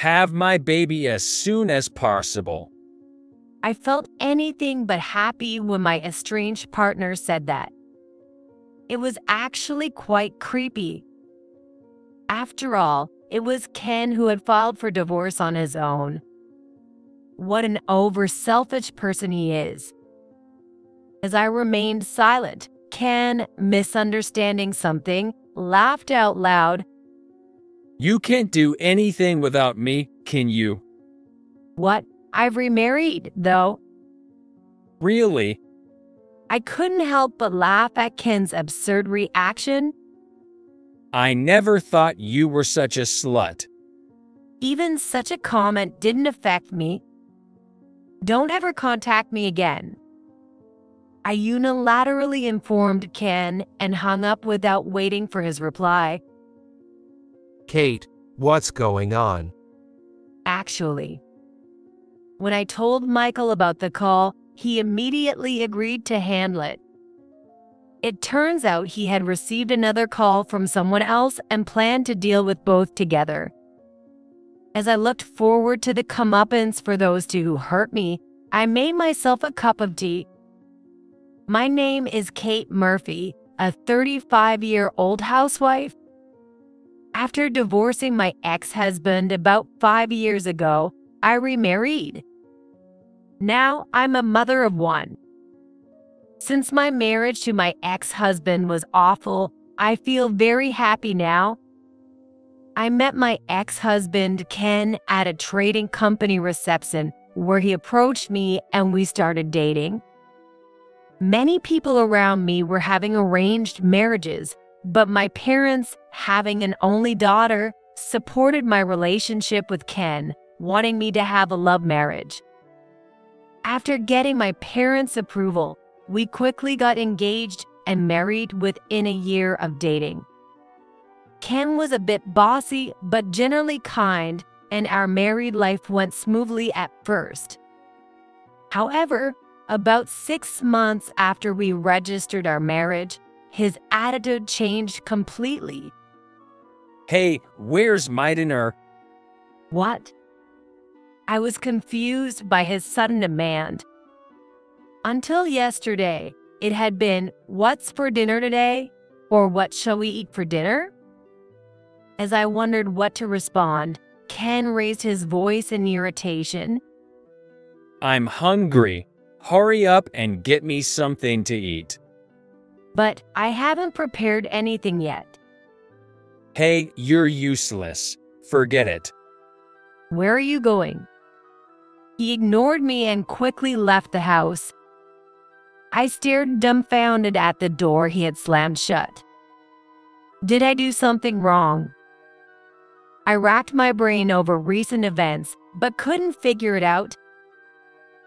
Have my baby as soon as possible. I felt anything but happy when my estranged partner said that. It was actually quite creepy. After all, it was Ken who had filed for divorce on his own. What an over-selfish person he is. As I remained silent, Ken, misunderstanding something, laughed out loud. You can't do anything without me, can you? What? I've remarried, though. Really? I couldn't help but laugh at Ken's absurd reaction. I never thought you were such a slut. Even such a comment didn't affect me. Don't ever contact me again. I unilaterally informed Ken and hung up without waiting for his reply. Kate, what's going on? Actually, when I told Michael about the call, he immediately agreed to handle it. It turns out he had received another call from someone else and planned to deal with both together. As I looked forward to the comeuppance for those two who hurt me, I made myself a cup of tea. My name is Kate Murphy, a 35-year-old housewife. After divorcing my ex-husband about 5 years ago, I remarried. Now I'm a mother of one. Since my marriage to my ex-husband was awful, I feel very happy now. I met my ex-husband, Ken, at a trading company reception where he approached me and we started dating. Many people around me were having arranged marriages, but my parents, having an only daughter, supported my relationship with Ken, wanting me to have a love marriage. After getting my parents' approval, we quickly got engaged and married within a year of dating. Ken was a bit bossy, but generally kind, and our married life went smoothly at first. However, about 6 months after we registered our marriage, his attitude changed completely. Hey, where's my dinner? What? I was confused by his sudden demand. Until yesterday, it had been, "What's for dinner today?" or "What shall we eat for dinner?" As I wondered what to respond, Ken raised his voice in irritation. I'm hungry. Hurry up and get me something to eat. But I haven't prepared anything yet. Hey, you're useless. Forget it. Where are you going? He ignored me and quickly left the house. I stared dumbfounded at the door he had slammed shut. Did I do something wrong? I racked my brain over recent events, but couldn't figure it out.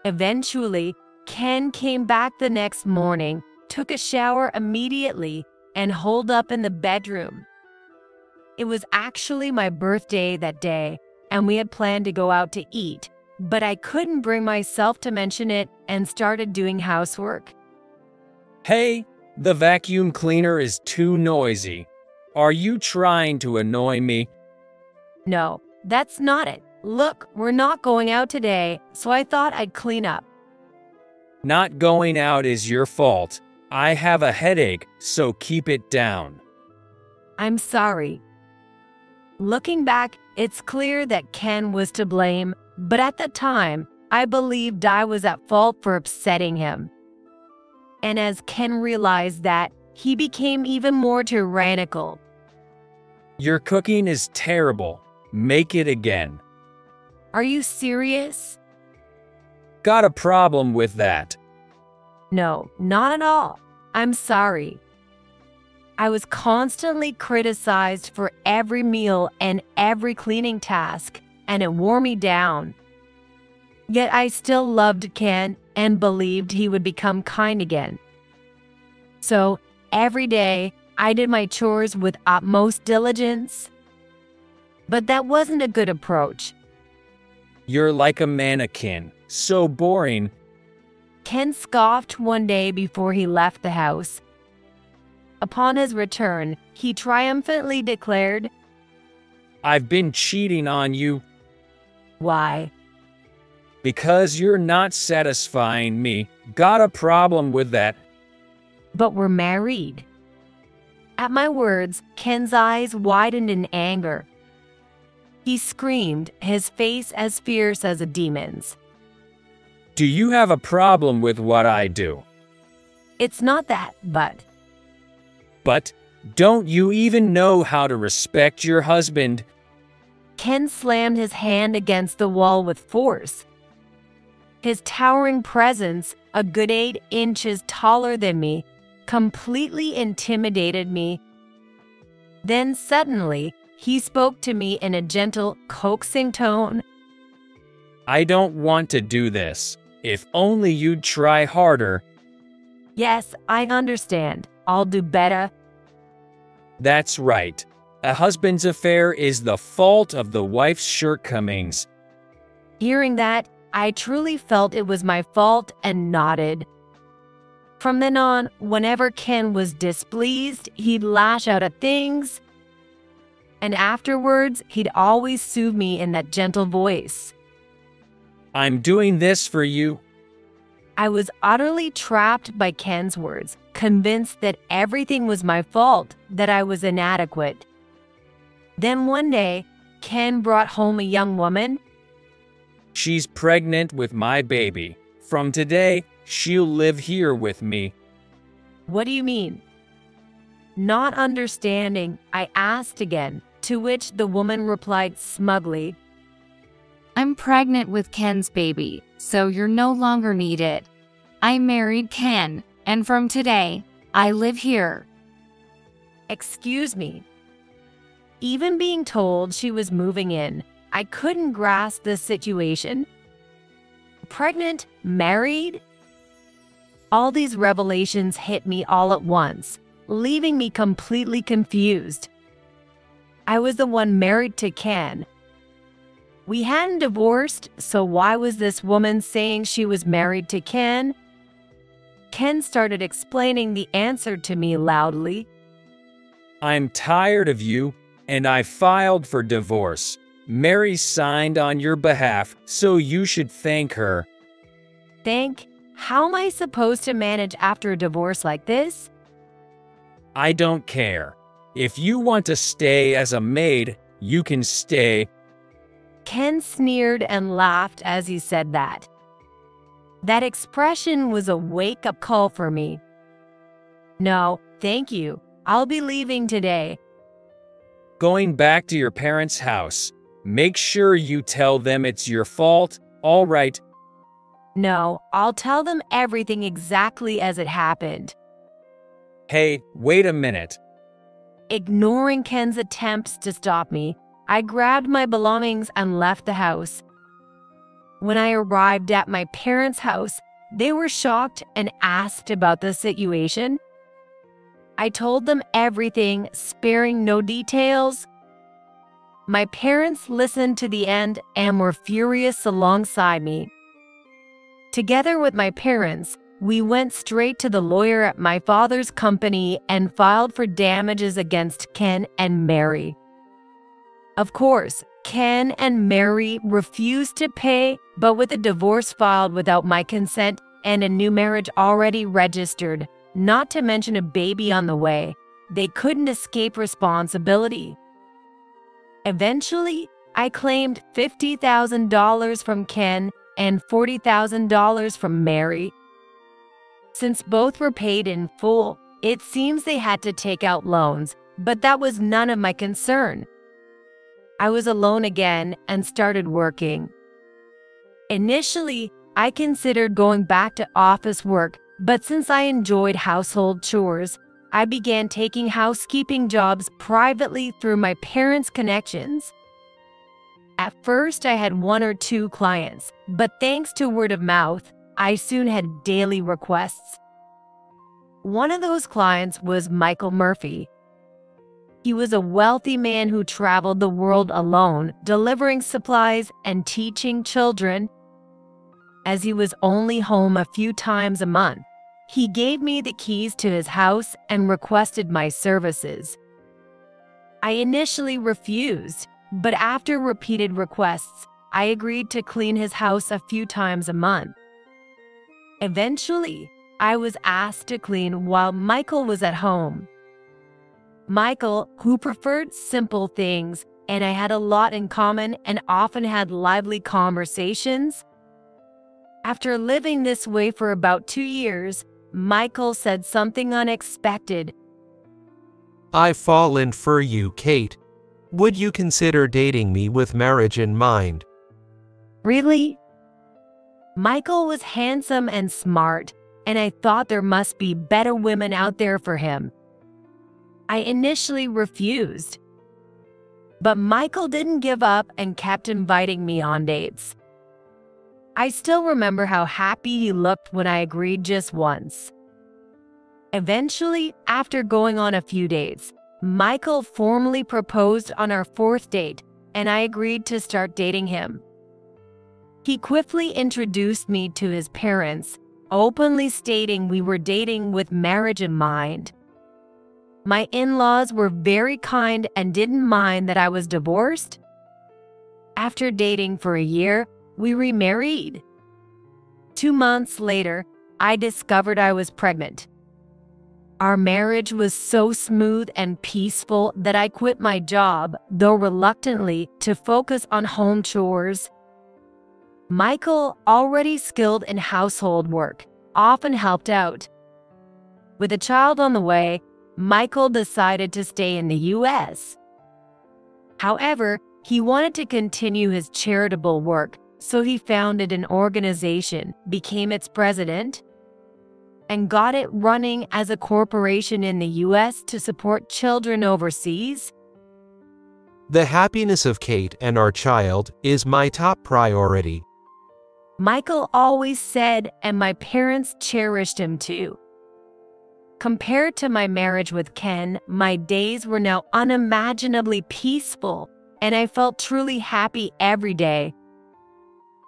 Eventually, Ken came back the next morning, took a shower immediately, and holed up in the bedroom. It was actually my birthday that day, and we had planned to go out to eat, but I couldn't bring myself to mention it and started doing housework. Hey, the vacuum cleaner is too noisy. Are you trying to annoy me? No, that's not it. Look, we're not going out today, so I thought I'd clean up. Not going out is your fault. I have a headache, so keep it down. I'm sorry. Looking back, it's clear that Ken was to blame, but at the time, I believed I was at fault for upsetting him. And as Ken realized that, he became even more tyrannical. Your cooking is terrible. Make it again. Are you serious? Got a problem with that? No, not at all. I'm sorry. I was constantly criticized for every meal and every cleaning task, and it wore me down. Yet I still loved Ken and believed he would become kind again. So, every day, I did my chores with utmost diligence. But that wasn't a good approach. You're like a mannequin. So boring. Ken scoffed one day before he left the house. Upon his return, he triumphantly declared, I've been cheating on you. Why? Because you're not satisfying me. Got a problem with that? But we're married. At my words, Ken's eyes widened in anger. He screamed, his face as fierce as a demon's. Do you have a problem with what I do? It's not that, But don't you even know how to respect your husband? Ken slammed his hand against the wall with force. His towering presence, a good 8 inches taller than me, completely intimidated me. Then suddenly, he spoke to me in a gentle, coaxing tone. I don't want to do this. If only you'd try harder. Yes, I understand. I'll do better. That's right. A husband's affair is the fault of the wife's shortcomings. Hearing that, I truly felt it was my fault and nodded. From then on, whenever Ken was displeased, he'd lash out at things. And afterwards, he'd always soothe me in that gentle voice. I'm doing this for you. I was utterly trapped by Ken's words, convinced that everything was my fault, that I was inadequate. Then one day, Ken brought home a young woman. She's pregnant with my baby. From today, she'll live here with me. What do you mean? Not understanding, I asked again, to which the woman replied smugly, I'm pregnant with Ken's baby, so you're no longer needed. I married Ken, and from today, I live here. Excuse me. Even being told she was moving in, I couldn't grasp the situation. Pregnant? Married? All these revelations hit me all at once, leaving me completely confused. I was the one married to Ken. We hadn't divorced, so why was this woman saying she was married to Ken? Ken started explaining the answer to me loudly. I'm tired of you, and I filed for divorce. Mary signed on your behalf, so you should thank her. Thank? How am I supposed to manage after a divorce like this? I don't care. If you want to stay as a maid, you can stay. Ken sneered and laughed as he said that. That expression was a wake-up call for me. No, thank you. I'll be leaving today. Going back to your parents' house. Make sure you tell them it's your fault, all right? No, I'll tell them everything exactly as it happened. Hey, wait a minute. Ignoring Ken's attempts to stop me, I grabbed my belongings and left the house. When I arrived at my parents' house, they were shocked and asked about the situation. I told them everything, sparing no details. My parents listened to the end and were furious alongside me. Together with my parents, we went straight to the lawyer at my father's company and filed for damages against Ken and Mary. Of course, Ken and Mary refused to pay, but with a divorce filed without my consent and a new marriage already registered, not to mention a baby on the way, they couldn't escape responsibility. Eventually, I claimed $50,000 from Ken and $40,000 from Mary. Since both were paid in full, it seems they had to take out loans, but that was none of my concern. I was alone again and started working. Initially, I considered going back to office work, but since I enjoyed household chores, I began taking housekeeping jobs privately through my parents' connections. At first, I had 1 or 2 clients, but thanks to word of mouth, I soon had daily requests. One of those clients was Michael Murphy. He was a wealthy man who traveled the world alone, delivering supplies and teaching children. As he was only home a few times a month, he gave me the keys to his house and requested my services. I initially refused, but after repeated requests, I agreed to clean his house a few times a month. Eventually, I was asked to clean while Michael was at home. Michael, who preferred simple things, and I had a lot in common and often had lively conversations. After living this way for about 2 years, Michael said something unexpected. I've fallen for you, Kate. Would you consider dating me with marriage in mind? Really? Michael was handsome and smart, and I thought there must be better women out there for him. I initially refused, but Michael didn't give up and kept inviting me on dates. I still remember how happy he looked when I agreed just once. Eventually, after going on a few dates, Michael formally proposed on our 4th date, and I agreed to start dating him. He quickly introduced me to his parents, openly stating we were dating with marriage in mind. My in-laws were very kind and didn't mind that I was divorced. After dating for a year, we remarried. 2 months later, I discovered I was pregnant. Our marriage was so smooth and peaceful that I quit my job, though reluctantly, to focus on home chores. Michael, already skilled in household work, often helped out. With a child on the way, Michael decided to stay in the U.S. However, he wanted to continue his charitable work, so he founded an organization, became its president, and got it running as a corporation in the U.S. to support children overseas. The happiness of Kate and our child is my top priority. Michael always said, and my parents cherished him too. Compared to my marriage with Ken, my days were now unimaginably peaceful, and I felt truly happy every day.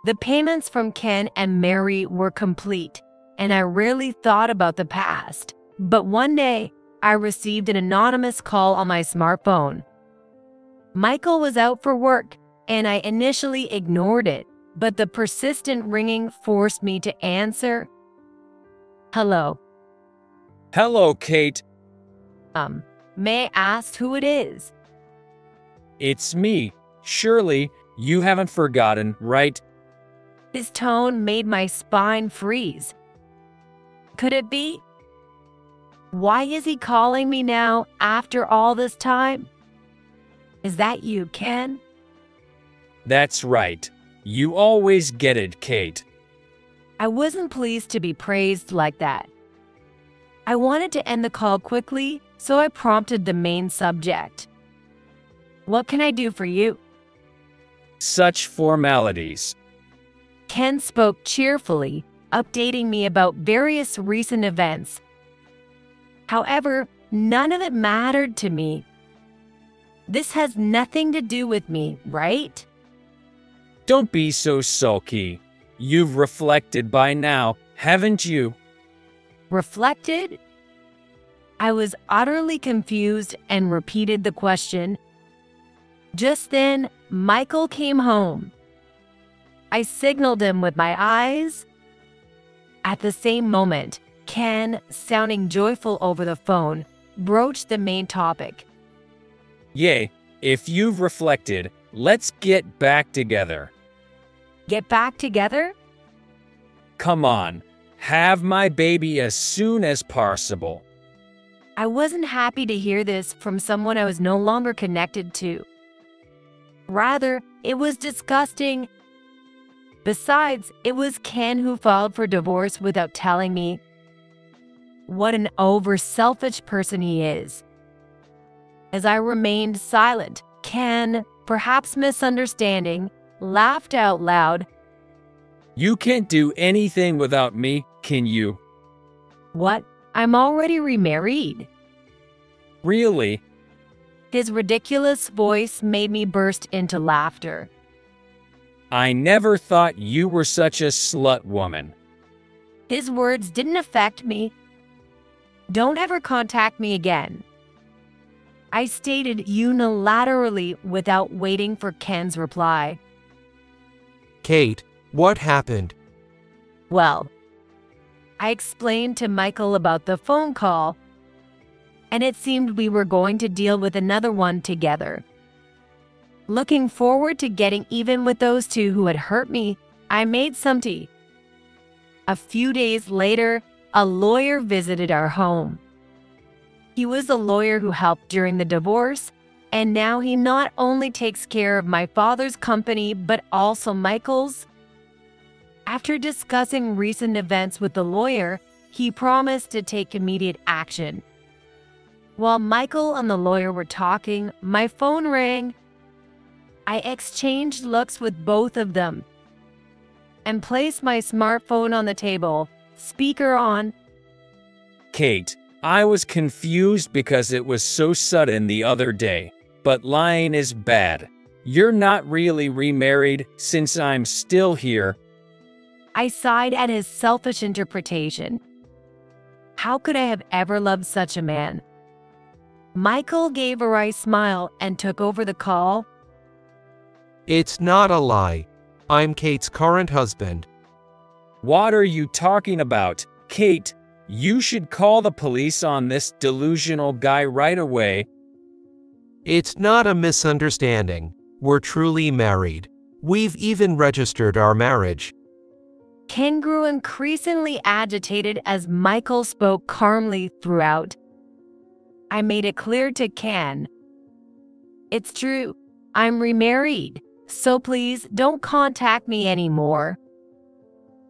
The payments from Ken and Mary were complete, and I rarely thought about the past. But one day, I received an anonymous call on my smartphone. Michael was out for work, and I initially ignored it, but the persistent ringing forced me to answer. Hello. Hello, Kate. May I ask who it is? It's me. Surely, you haven't forgotten, right? His tone made my spine freeze. Could it be? Why is he calling me now after all this time? Is that you, Ken? That's right. You always get it, Kate. I wasn't pleased to be praised like that. I wanted to end the call quickly, so I prompted the main subject. What can I do for you? Such formalities. Ken spoke cheerfully, updating me about various recent events. However, none of it mattered to me. This has nothing to do with me, right? Don't be so sulky. You've reflected by now, haven't you? Reflected? I was utterly confused and repeated the question. Just then, Michael came home. I signaled him with my eyes. At the same moment, Ken, sounding joyful over the phone, broached the main topic. Yay, if you've reflected, let's get back together. Get back together? Come on, have my baby as soon as possible. I wasn't happy to hear this from someone I was no longer connected to. Rather, it was disgusting. Besides, it was Ken who filed for divorce without telling me. What an over-selfish person he is. As I remained silent, Ken, perhaps misunderstanding, laughed out loud. You can't do anything without me, can you? What? I'm already remarried. Really? His ridiculous voice made me burst into laughter. I never thought you were such a slut woman. His words didn't affect me. Don't ever contact me again. I stated unilaterally without waiting for Ken's reply. Kate, what happened? Well, I explained to Michael about the phone call, and it seemed we were going to deal with another one together. Looking forward to getting even with those two who had hurt me, I made some tea. A few days later, a lawyer visited our home. He was the lawyer who helped during the divorce, and now he not only takes care of my father's company, but also Michael's. After discussing recent events with the lawyer, he promised to take immediate action. While Michael and the lawyer were talking, my phone rang. I exchanged looks with both of them and placed my smartphone on the table, speaker on. Kate, I was confused because it was so sudden the other day, but lying is bad. You're not really remarried since I'm still here. I sighed at his selfish interpretation. How could I have ever loved such a man? Michael gave a wry smile and took over the call. It's not a lie. I'm Kate's current husband. What are you talking about, Kate? You should call the police on this delusional guy right away. It's not a misunderstanding. We're truly married. We've even registered our marriage. Ken grew increasingly agitated as Michael spoke calmly throughout. I made it clear to Ken. It's true. I'm remarried. So please don't contact me anymore.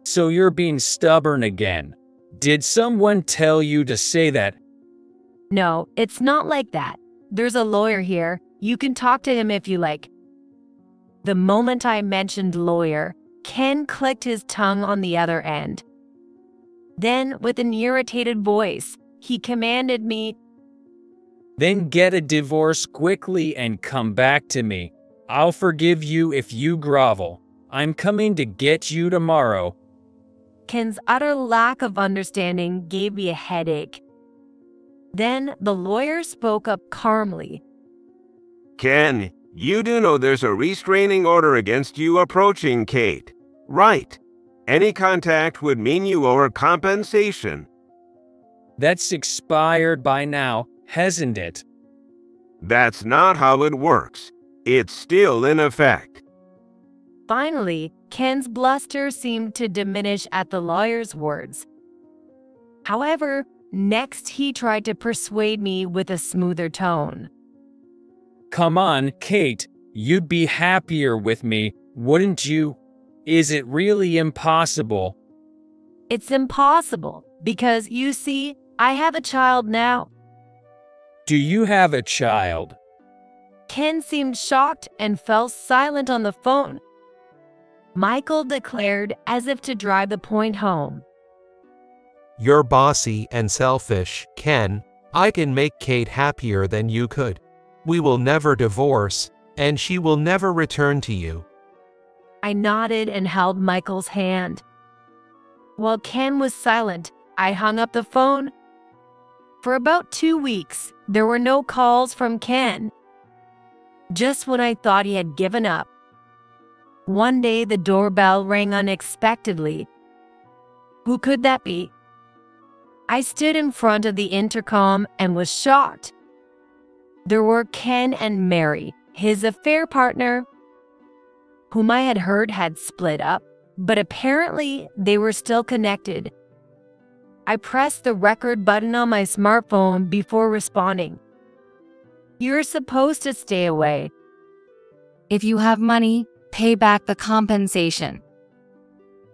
So you're being stubborn again. Did someone tell you to say that? No, it's not like that. There's a lawyer here. You can talk to him if you like. The moment I mentioned lawyer, Ken clicked his tongue on the other end. Then, with an irritated voice, he commanded me, Then get a divorce quickly and come back to me. I'll forgive you if you grovel. I'm coming to get you tomorrow. Ken's utter lack of understanding gave me a headache. Then the lawyer spoke up calmly. Ken, you do know there's a restraining order against you approaching Kate, right? Any contact would mean you owe her compensation. That's expired by now, hasn't it? That's not how it works. It's still in effect. Finally, Ken's bluster seemed to diminish at the lawyer's words. However, next he tried to persuade me with a smoother tone. Come on, Kate. You'd be happier with me, wouldn't you? Is it really impossible? It's impossible because, you see, I have a child now. Do you have a child? Ken seemed shocked and fell silent on the phone. Michael declared as if to drive the point home. You're bossy and selfish, Ken. I can make Kate happier than you could. We will never divorce, and she will never return to you. I nodded and held Michael's hand. While Ken was silent, I hung up the phone. For about 2 weeks, there were no calls from Ken. Just when I thought he had given up. One day the doorbell rang unexpectedly. Who could that be? I stood in front of the intercom and was shocked. There were Ken and Mary, his affair partner, whom I had heard had split up, but apparently they were still connected. I pressed the record button on my smartphone before responding. You're supposed to stay away. If you have money, pay back the compensation.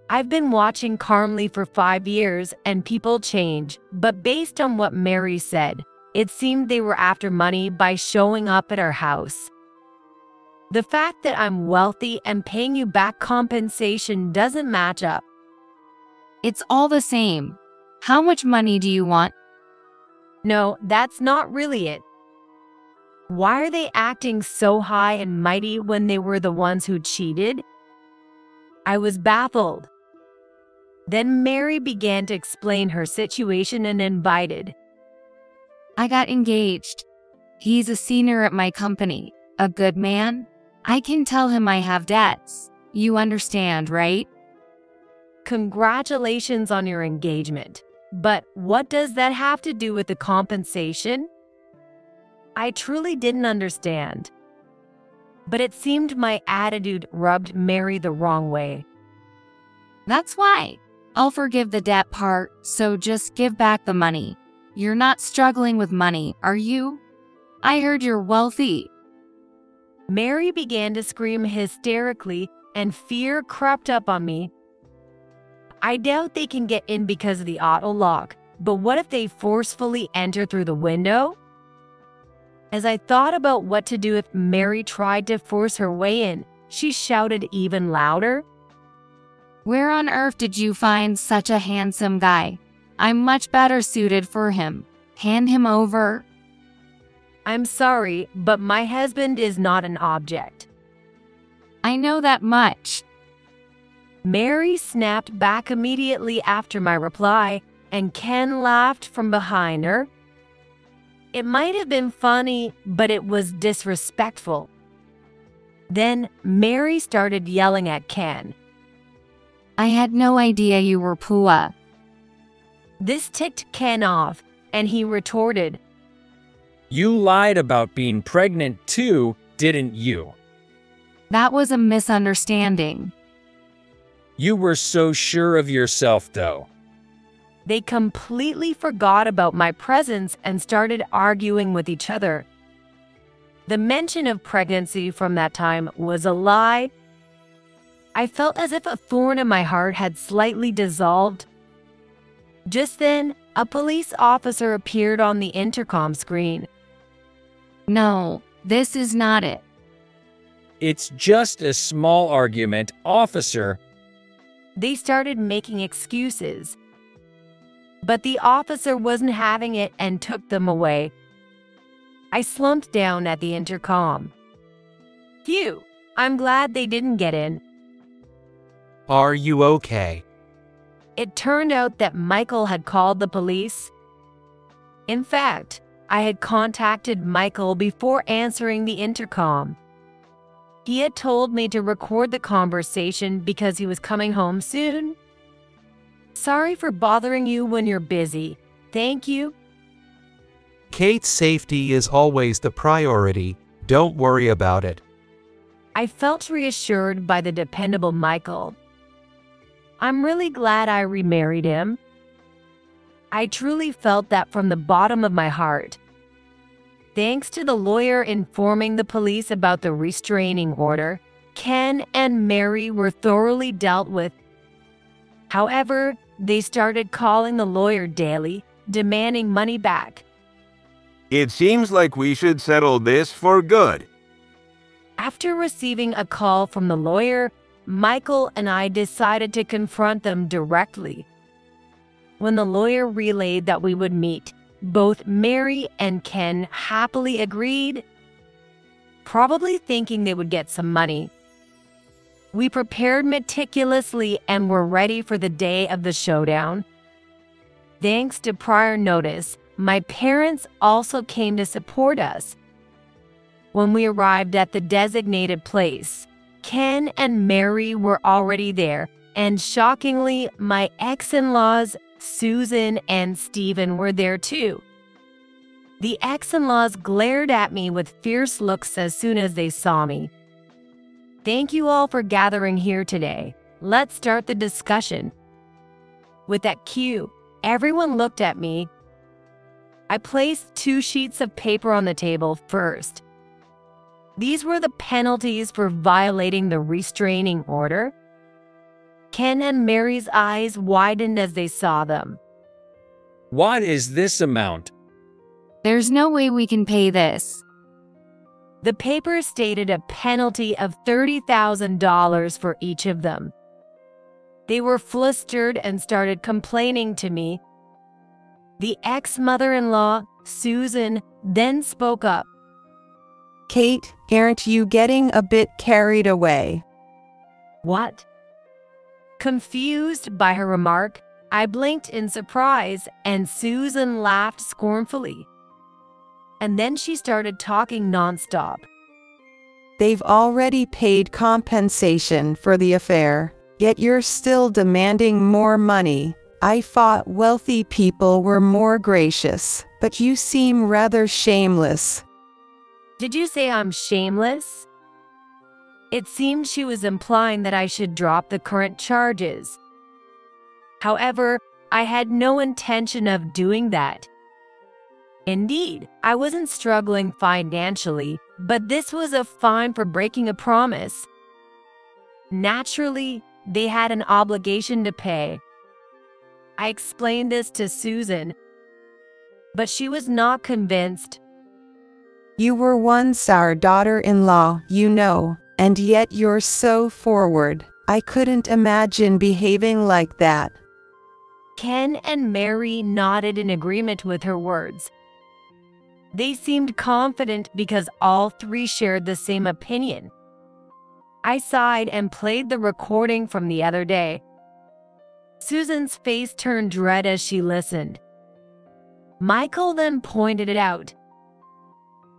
I've been watching calmly for 5 years and people change, but based on what Mary said, it seemed they were after money by showing up at our house. The fact that I'm wealthy and paying you back compensation doesn't match up. It's all the same. How much money do you want? No, that's not really it. Why are they acting so high and mighty when they were the ones who cheated? I was baffled. Then Mary began to explain her situation and invited. I got engaged. He's a senior at my company, a good man. I can tell him I have debts. You understand, right? Congratulations on your engagement. But what does that have to do with the compensation? I truly didn't understand. But it seemed my attitude rubbed Mary the wrong way. That's why. I'll forgive the debt part, so just give back the money. You're not struggling with money, are you? I heard you're wealthy. Mary began to scream hysterically, and fear crept up on me. I doubt they can get in because of the auto lock, but what if they forcefully enter through the window? As I thought about what to do if Mary tried to force her way in, she shouted even louder. Where on earth did you find such a handsome guy? I'm much better suited for him. Hand him over. I'm sorry, but my husband is not an object. I know that much. Mary snapped back immediately after my reply, and Ken laughed from behind her. It might have been funny, but it was disrespectful. Then Mary started yelling at Ken. I had no idea you were Pua. This ticked Ken off, and he retorted, You lied about being pregnant too, didn't you? That was a misunderstanding. You were so sure of yourself, though. They completely forgot about my presence and started arguing with each other. The mention of pregnancy from that time was a lie. I felt as if a thorn in my heart had slightly dissolved. Just then, a police officer appeared on the intercom screen. No, this is not it. It's just a small argument, officer. They started making excuses. But the officer wasn't having it and took them away. I slumped down at the intercom. Phew, I'm glad they didn't get in. Are you okay? It turned out that Michael had called the police. In fact, I had contacted Michael before answering the intercom. He had told me to record the conversation because he was coming home soon. Sorry for bothering you when you're busy. Thank you. Kate's safety is always the priority. Don't worry about it. I felt reassured by the dependable Michael. I'm really glad I remarried him. I truly felt that from the bottom of my heart. Thanks to the lawyer informing the police about the restraining order, Ken and Mary were thoroughly dealt with. However, they started calling the lawyer daily, demanding money back. It seems like we should settle this for good. After receiving a call from the lawyer, Michael and I decided to confront them directly. When the lawyer relayed that we would meet, both Mary and Ken happily agreed, probably thinking they would get some money. We prepared meticulously and were ready for the day of the showdown. Thanks to prior notice, my parents also came to support us. When we arrived at the designated place, Ken and Mary were already there, and shockingly, my ex-in-laws, Susan and Stephen, were there too. The ex-in-laws glared at me with fierce looks as soon as they saw me. Thank you all for gathering here today. Let's start the discussion. With that cue, everyone looked at me. I placed 2 sheets of paper on the table first. These were the penalties for violating the restraining order. Ken and Mary's eyes widened as they saw them. What is this amount? There's no way we can pay this. The paper stated a penalty of $30,000 for each of them. They were flustered and started complaining to me. The ex-mother-in-law, Susan, then spoke up. Kate, aren't you getting a bit carried away? What? Confused by her remark, I blinked in surprise and Susan laughed scornfully. And then she started talking nonstop. They've already paid compensation for the affair, yet you're still demanding more money. I thought wealthy people were more gracious, but you seem rather shameless. Did you say I'm shameless? It seemed she was implying that I should drop the current charges. However, I had no intention of doing that. Indeed, I wasn't struggling financially, but this was a fine for breaking a promise. Naturally, they had an obligation to pay. I explained this to Susan, but she was not convinced. You were once our daughter-in-law, you know, and yet you're so forward. I couldn't imagine behaving like that. Ken and Mary nodded in agreement with her words. They seemed confident because all three shared the same opinion. I sighed and played the recording from the other day. Susan's face turned red as she listened. Michael then pointed it out.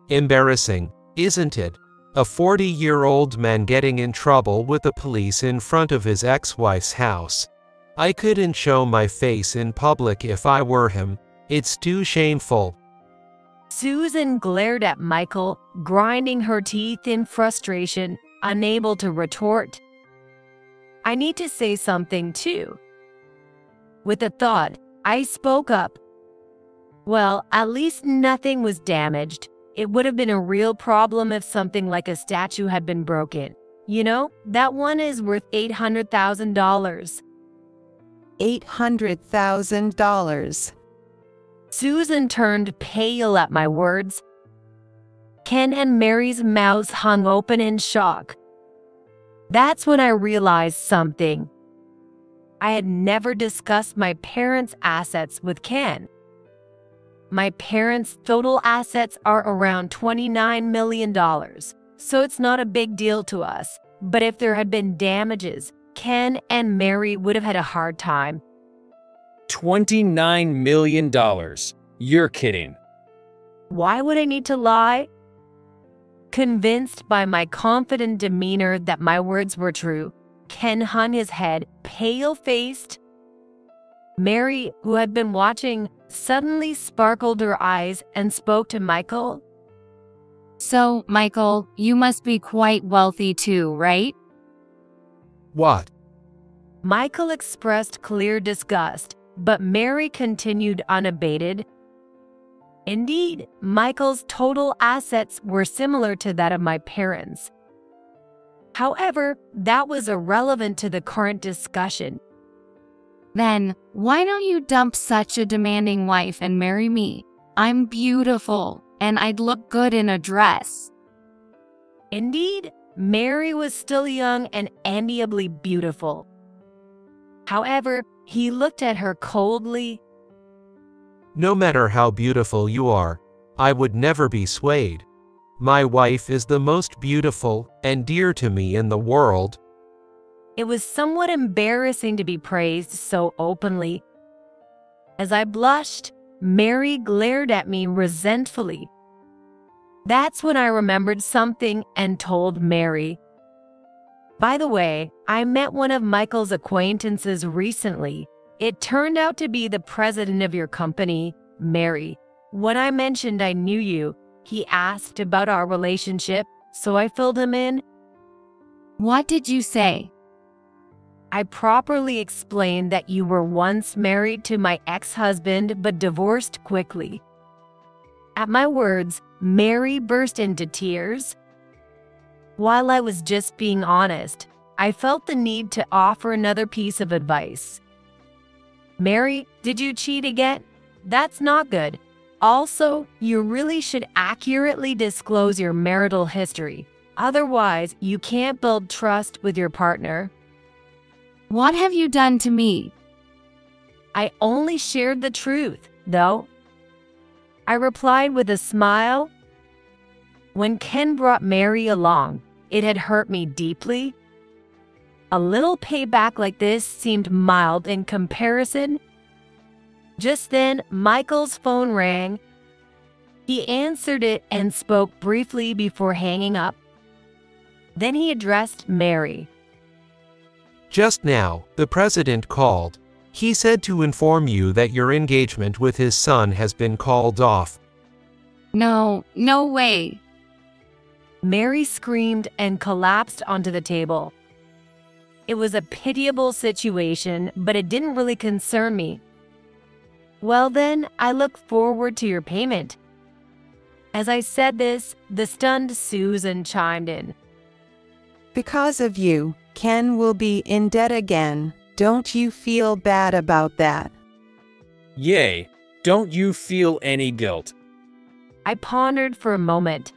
Embarrassing, isn't it? A 40-year-old man getting in trouble with the police in front of his ex-wife's house. I couldn't show my face in public if I were him. It's too shameful. Susan glared at Michael, grinding her teeth in frustration, unable to retort. I need to say something too. With a thought, I spoke up. Well, at least nothing was damaged. It would have been a real problem if something like a statue had been broken. You know, that one is worth $800,000. $800,000. Susan turned pale at my words. Ken and Mary's mouths hung open in shock. That's when I realized something. I had never discussed my parents' assets with Ken. My parents' total assets are around $29 million, so it's not a big deal to us. But if there had been damages, Ken and Mary would have had a hard time. $29 million. You're kidding. Why would I need to lie? Convinced by my confident demeanor that my words were true, Ken hung his head, pale-faced. Mary, who had been watching, suddenly sparkled her eyes and spoke to Michael. So, Michael, you must be quite wealthy too, right? What? Michael expressed clear disgust, but Mary continued unabated. Indeed, Michael's total assets were similar to that of my parents. However, that was irrelevant to the current discussion. Then, why don't you dump such a demanding wife and marry me? I'm beautiful, and I'd look good in a dress. Indeed, Mary was still young and amiably beautiful. However, he looked at her coldly. No matter how beautiful you are, I would never be swayed. My wife is the most beautiful and dear to me in the world. It was somewhat embarrassing to be praised so openly. As I blushed, Mary glared at me resentfully. That's when I remembered something and told Mary. By the way, I met one of Michael's acquaintances recently. It turned out to be the president of your company, Mary. When I mentioned I knew you, he asked about our relationship, so I filled him in. What did you say? I properly explained that you were once married to my ex-husband but divorced quickly. At my words, Mary burst into tears. While I was just being honest, I felt the need to offer another piece of advice. Mary, did you cheat again? That's not good. Also, you really should accurately disclose your marital history. Otherwise, you can't build trust with your partner. What have you done to me? I only shared the truth, though. I replied with a smile. When Ken brought Mary along, it had hurt me deeply. A little payback like this seemed mild in comparison. Just then, Michael's phone rang. He answered it and spoke briefly before hanging up. Then he addressed Mary. Just now, the president called. He said to inform you that your engagement with his son has been called off. No, no way. Mary screamed and collapsed onto the table. It was a pitiable situation, but it didn't really concern me. Well then, I look forward to your payment. As I said this, the stunned Susan chimed in. Because of you, Ken will be in debt again. Don't you feel bad about that? Yay, don't you feel any guilt? I pondered for a moment.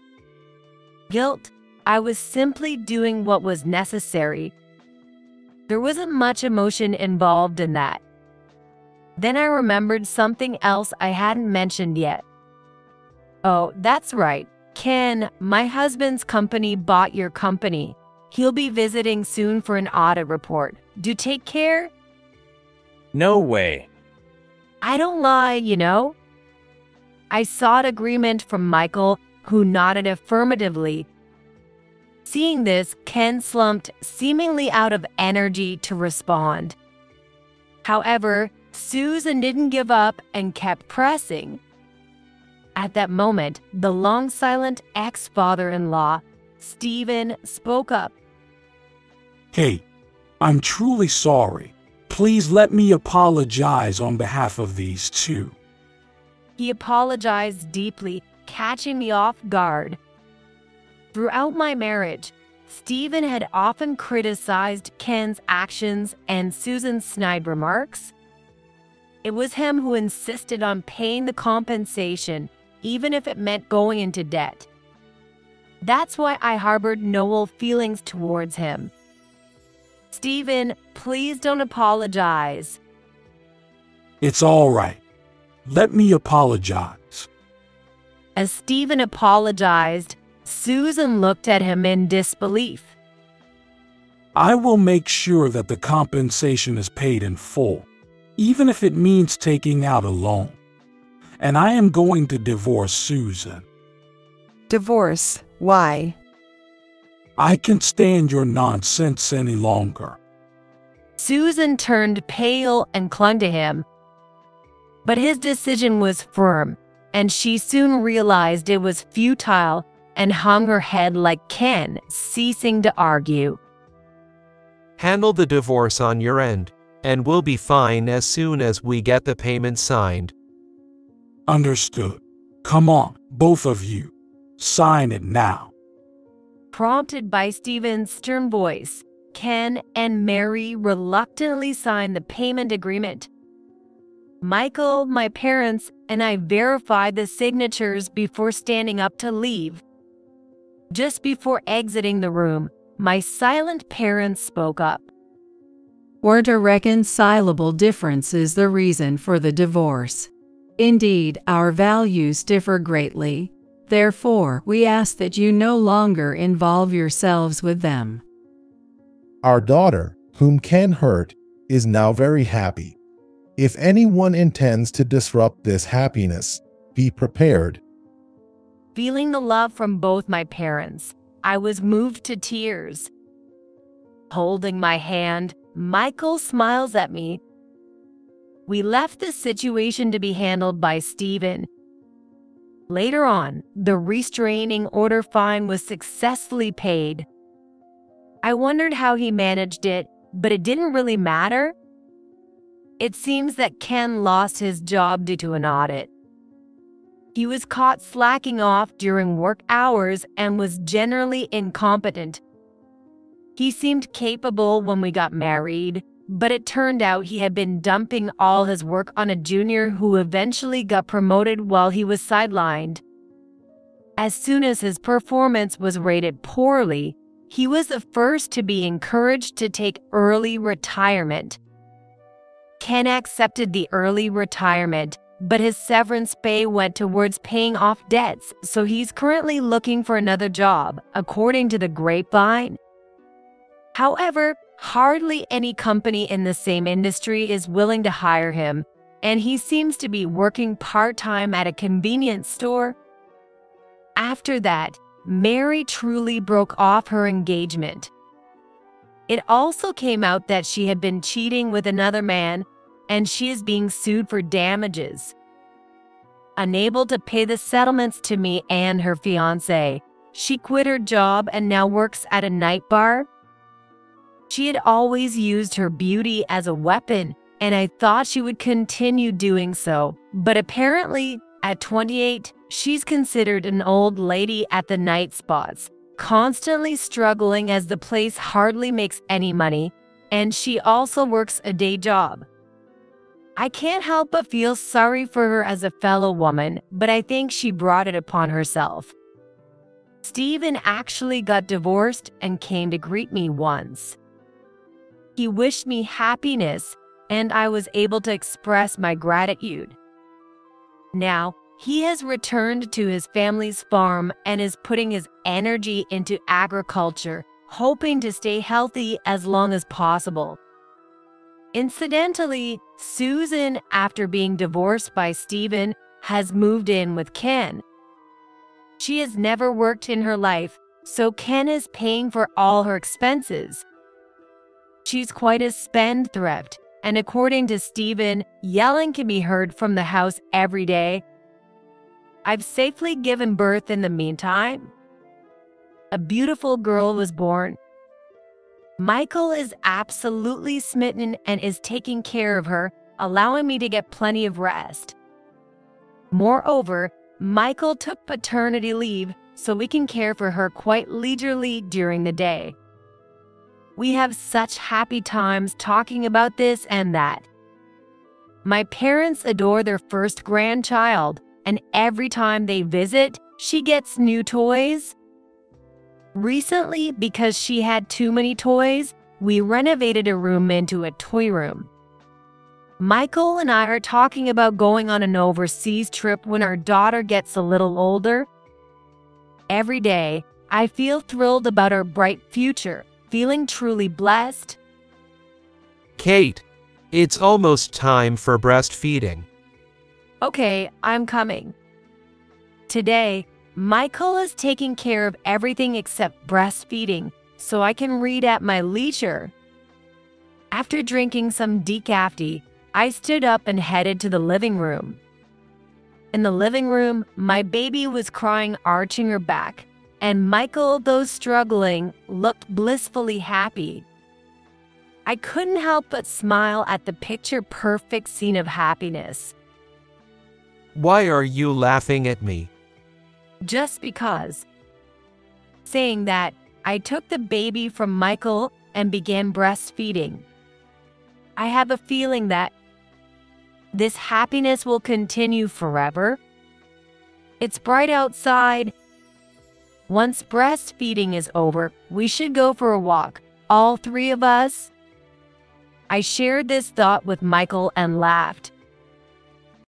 Guilt? I was simply doing what was necessary. There wasn't much emotion involved in that. Then I remembered something else I hadn't mentioned yet. Oh, that's right. Ken, my husband's company bought your company. He'll be visiting soon for an audit report. Do take care? No way. I don't lie, you know. I sought agreement from Michael, who nodded affirmatively. Seeing this, Ken slumped, seemingly out of energy to respond. However, Susan didn't give up and kept pressing. At that moment, the long-silent ex-father-in-law, Stephen, spoke up. Kate, I'm truly sorry. Please let me apologize on behalf of these two. He apologized deeply, catching me off guard. Throughout my marriage, Stephen had often criticized Ken's actions and Susan's snide remarks. It was him who insisted on paying the compensation, even if it meant going into debt. That's why I harbored no ill feelings towards him. Stephen, please don't apologize. It's all right. Let me apologize. As Stephen apologized, Susan looked at him in disbelief. I will make sure that the compensation is paid in full, even if it means taking out a loan. And I am going to divorce Susan. Divorce? Why? I can't stand your nonsense any longer. Susan turned pale and clung to him. But his decision was firm, and she soon realized it was futile and hung her head like Ken, ceasing to argue. Handle the divorce on your end, and we'll be fine as soon as we get the payment signed. Understood. Come on, both of you. Sign it now. Prompted by Stephen's stern voice, Ken and Mary reluctantly signed the payment agreement. Michael, my parents, and I verified the signatures before standing up to leave. Just before exiting the room, my silent parents spoke up. Weren't irreconcilable differences the reason for the divorce? Indeed, our values differ greatly. Therefore, we ask that you no longer involve yourselves with them. Our daughter, whom Ken hurt, is now very happy. If anyone intends to disrupt this happiness, be prepared. Feeling the love from both my parents, I was moved to tears. Holding my hand, Michael smiles at me. We left the situation to be handled by Stephen. Later on, the restraining order fine was successfully paid. I wondered how he managed it, but it didn't really matter. It seems that Ken lost his job due to an audit. He was caught slacking off during work hours and was generally incompetent. He seemed capable when we got married, but it turned out he had been dumping all his work on a junior who eventually got promoted while he was sidelined. As soon as his performance was rated poorly, he was the first to be encouraged to take early retirement. Ken accepted the early retirement, but his severance pay went towards paying off debts, so he's currently looking for another job, according to the grapevine. However, hardly any company in the same industry is willing to hire him, and he seems to be working part-time at a convenience store. After that, Mary truly broke off her engagement. It also came out that she had been cheating with another man, and she is being sued for damages. Unable to pay the settlements to me and her fiancé, she quit her job and now works at a night bar. She had always used her beauty as a weapon, and I thought she would continue doing so. But apparently, at 28, she's considered an old lady at the night spots, constantly struggling as the place hardly makes any money, and she also works a day job. I can't help but feel sorry for her as a fellow woman, but I think she brought it upon herself. Stephen actually got divorced and came to greet me once. He wished me happiness, and I was able to express my gratitude. Now, he has returned to his family's farm and is putting his energy into agriculture, hoping to stay healthy as long as possible. Incidentally, Susan, after being divorced by Stephen, has moved in with Ken. She has never worked in her life, so Ken is paying for all her expenses. She's quite a spendthrift, and according to Stephen, yelling can be heard from the house every day. I've safely given birth in the meantime. A beautiful girl was born. Michael is absolutely smitten and is taking care of her, allowing me to get plenty of rest. Moreover, Michael took paternity leave so we can care for her quite leisurely during the day. We have such happy times talking about this and that. My parents adore their first grandchild, and every time they visit, she gets new toys. Recently, because she had too many toys, we renovated a room into a toy room. Michael and I are talking about going on an overseas trip when our daughter gets a little older. Every day, I feel thrilled about our bright future, feeling truly blessed. Kate, it's almost time for breastfeeding. Okay, I'm coming. Today, Michael is taking care of everything except breastfeeding, so I can read at my leisure. After drinking some decaf tea, I stood up and headed to the living room. In the living room, my baby was crying, arching her back, and Michael, though struggling, looked blissfully happy. I couldn't help but smile at the picture-perfect scene of happiness. Why are you laughing at me? Just because. Saying that, I took the baby from Michael and began breastfeeding. I have a feeling that this happiness will continue forever. It's bright outside. Once breastfeeding is over, we should go for a walk, all three of us. I shared this thought with Michael and laughed.